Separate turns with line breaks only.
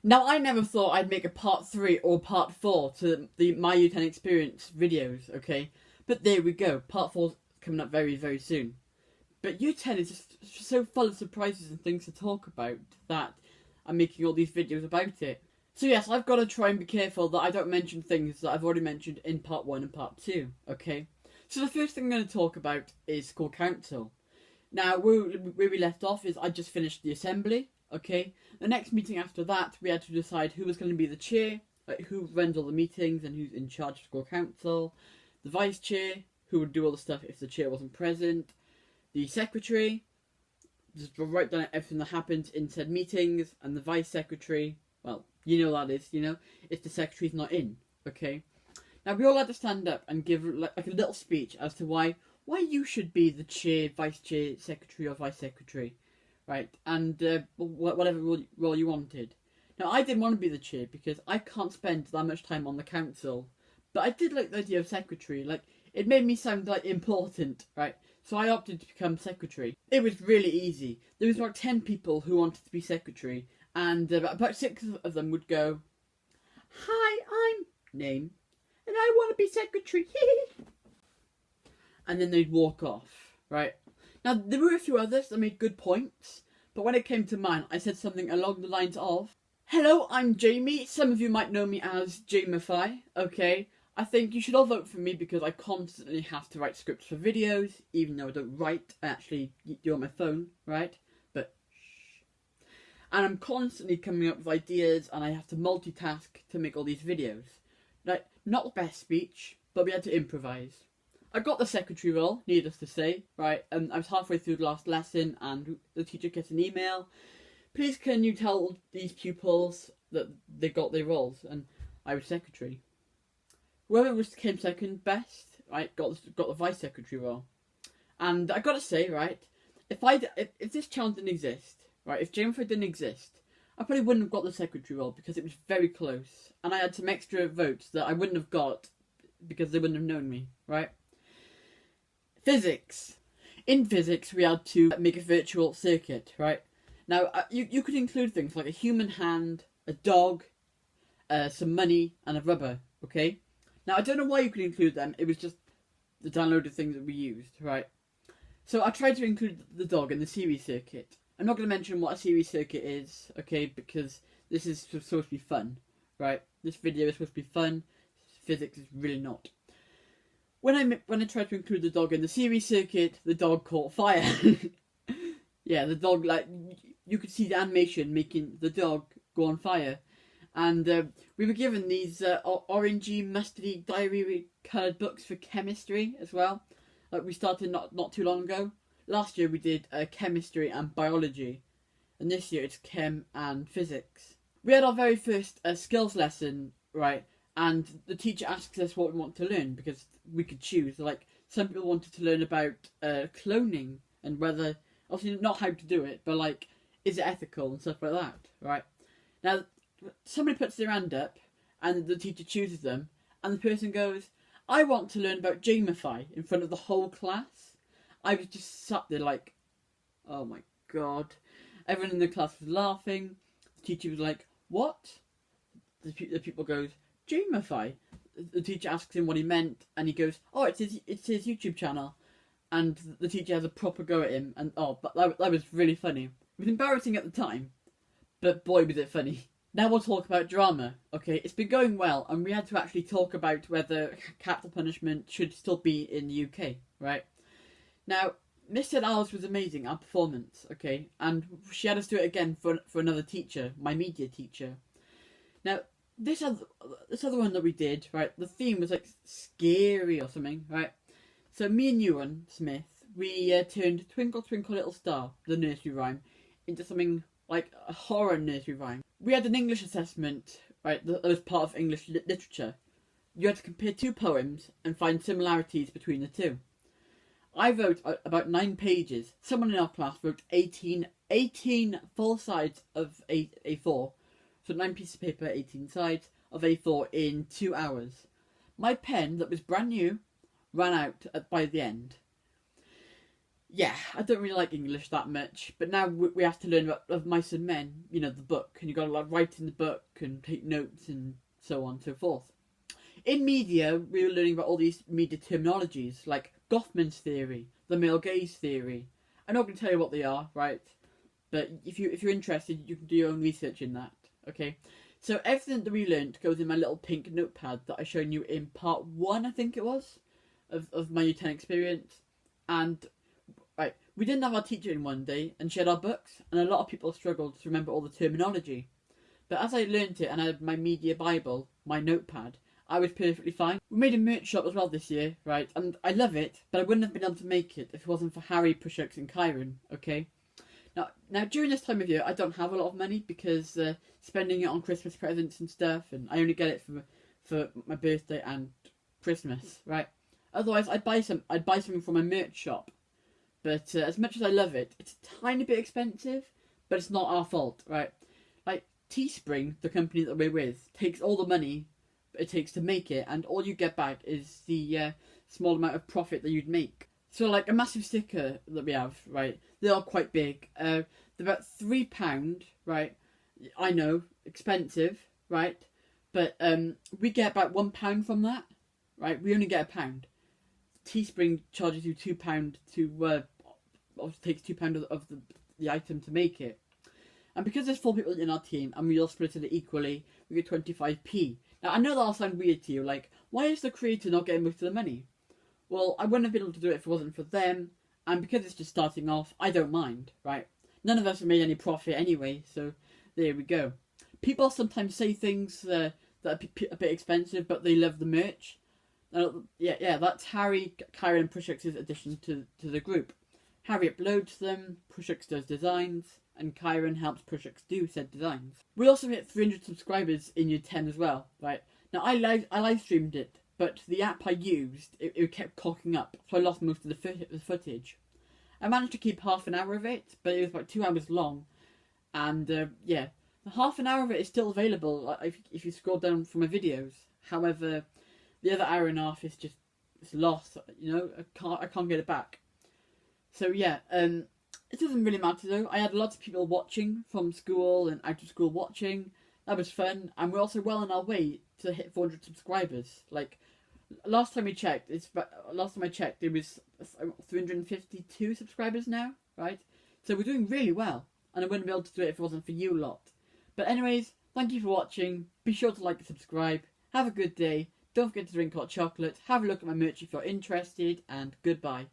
Now, I never thought I'd make a part 3 or part 4 to the My Year 10 Experience videos, okay? But there we go. Part 4's coming up very, very soon. But Year 10 is just so full of surprises and things to talk about that I'm making all these videos about it. So yes, I've got to try and be careful that I don't mention things that I've already mentioned in part 1 and part 2, okay? So the first thing I'm going to talk about is school council. Now, where we left off is I just finished the assembly, okay? The next meeting after that, we had to decide who was going to be the chair, like who runs all the meetings and who's in charge of school council, the vice chair, who would do all the stuff if the chair wasn't present, the secretary, just write down everything that happens in said meetings, and the vice secretary, well, you know that is, if the secretary's not in, okay? Now, we all had to stand up and give like a little speech as to why you should be the chair, vice chair, secretary, or vice secretary, right? And whatever role you wanted. Now, I didn't want to be the chair because I can't spend that much time on the council, but I did like the idea of secretary. Like, it made me sound like important, right? So I opted to become secretary. It was really easy. There was about 10 people who wanted to be secretary, and about 6 of them would go, "Hi, I'm name, and I want to be secretary." And then they'd walk off, right? Now, there were a few others that made good points, but when it came to mine, I said something along the lines of, "Hello, I'm Jamie. Some of you might know me as Jamify, okay? I think you should all vote for me because I constantly have to write scripts for videos, even though I don't write, I actually do on my phone, right? But shh. And I'm constantly coming up with ideas and I have to multitask to make all these videos. Like, not the best speech, but we had to improvise. I got the secretary role, needless to say, right? I was halfway through the last lesson and the teacher gets an email. "Please can you tell these pupils that they got their roles?" And I was secretary. Whoever came second best, right, got the vice secretary role. And I gotta say, right, if this challenge didn't exist, right, if Jamify didn't exist, I probably wouldn't have got the secretary role because it was very close, and I had some extra votes that I wouldn't have got because they wouldn't have known me, right? Physics. In physics, we had to make a virtual circuit, right? Now, you could include things like a human hand, a dog, some money, and a rubber, okay? Now, I don't know why you could include them. It was just the downloaded things that we used, right? So I tried to include the dog in the series circuit. I'm not going to mention what a series circuit is, okay, because this is supposed to be fun, right? This video is supposed to be fun. Physics is really not. When I tried to include the dog in the series circuit, the dog caught fire. Yeah, the dog, like, you could see the animation making the dog go on fire. And we were given these orangey, mustardy, diary-coloured books for chemistry as well. Like we started not too long ago. Last year we did chemistry and biology. And this year it's chem and physics. We had our very first skills lesson, right? And the teacher asked us what we want to learn because we could choose. Like, some people wanted to learn about cloning and whether, obviously not how to do it, but like, is it ethical and stuff like that, right? Now, somebody puts their hand up and the teacher chooses them and the person goes, "I want to learn about Jamify," in front of the whole class. I was just sat there like, oh my god. Everyone in the class was laughing. The teacher was like, "What?" The pupil goes, "Jamify." The teacher asks him what he meant and he goes, "Oh, it's his YouTube channel." And the teacher has a proper go at him and but that was really funny. It was embarrassing at the time, but boy was it funny. Now we'll talk about drama, okay? It's been going well, and we had to actually talk about whether capital punishment should still be in the UK, right? Now, Miss said ours was amazing, our performance, okay? And she had us do it again for another teacher, my media teacher. Now, this other one that we did, right, the theme was like scary or something, right? So me and Ewan Smith, we turned Twinkle Twinkle Little Star, the nursery rhyme, into something like a horror nursery rhyme. We had an English assessment, right, that was part of English literature. You had to compare 2 poems and find similarities between the 2. I wrote about 9 pages. Someone in our class wrote 18 full sides of A4. So 9 pieces of paper, 18 sides of A4 in 2 hours. My pen, that was brand new, ran out by the end. Yeah, I don't really like English that much, but now we have to learn about of Mice and Men, you know, the book, and you got to like write in the book and take notes and so on and so forth. In media, we were learning about all these media terminologies like Goffman's theory, the male gaze theory. I'm not going to tell you what they are, right? But if you're interested, you can do your own research in that. Okay, so everything that we learned goes in my little pink notepad that I showed you in part one, I think it was, of my U10 experience. And right, we didn't have our teacher in one day, and she had our books, and a lot of people struggled to remember all the terminology. But as I learnt it and I had my media bible, my notepad, I was perfectly fine. We made a merch shop as well this year, right? And I love it, but I wouldn't have been able to make it if it wasn't for Harry, Pushux and Kyron, okay? Now during this time of year, I don't have a lot of money because spending it on Christmas presents and stuff, and I only get it for my birthday and Christmas, right? Otherwise, I'd buy something from my merch shop. But as much as I love it, it's a tiny bit expensive, but it's not our fault, right? Like Teespring, the company that we're with, takes all the money it takes to make it, and all you get back is the small amount of profit that you'd make. So like a massive sticker that we have, right? They are quite big. They're about £3, right? I know, expensive, right? But we get about £1 from that, right? We only get £1. Teespring charges you £2 to obviously takes £2 of the item to make it. And because there's 4 people in our team and we all split it equally, we get 25p. Now I know that'll sound weird to you, like, why is the creator not getting most of the money? Well, I wouldn't have been able to do it if it wasn't for them, and because it's just starting off, I don't mind, right? None of us have made any profit anyway, so there we go. People sometimes say things that are a bit expensive, but they love the merch. Yeah, that's Harry, Kyron and Pushux's addition to the group. Harry uploads them, Pushux does designs, and Kyron helps Pushux do said designs. We also hit 300 subscribers in year 10 as well, right? Now I live streamed it, but the app I used, it kept cocking up, so I lost most of the footage. I managed to keep half an hour of it, but it was about 2 hours long, and yeah, the half an hour of it is still available if you scroll down from my videos. However, the other hour and a half is just it's lost. You know, I can't get it back. So yeah, it doesn't really matter though. I had lots of people watching from school and out of school watching. That was fun, and we're also well on our way to hit 400 subscribers. Like last time I checked, there was 352 subscribers now, right? So we're doing really well, and I wouldn't be able to do it if it wasn't for you lot. But anyways, thank you for watching. Be sure to like and subscribe. Have a good day. Don't forget to drink hot chocolate. Have a look at my merch if you're interested, and goodbye.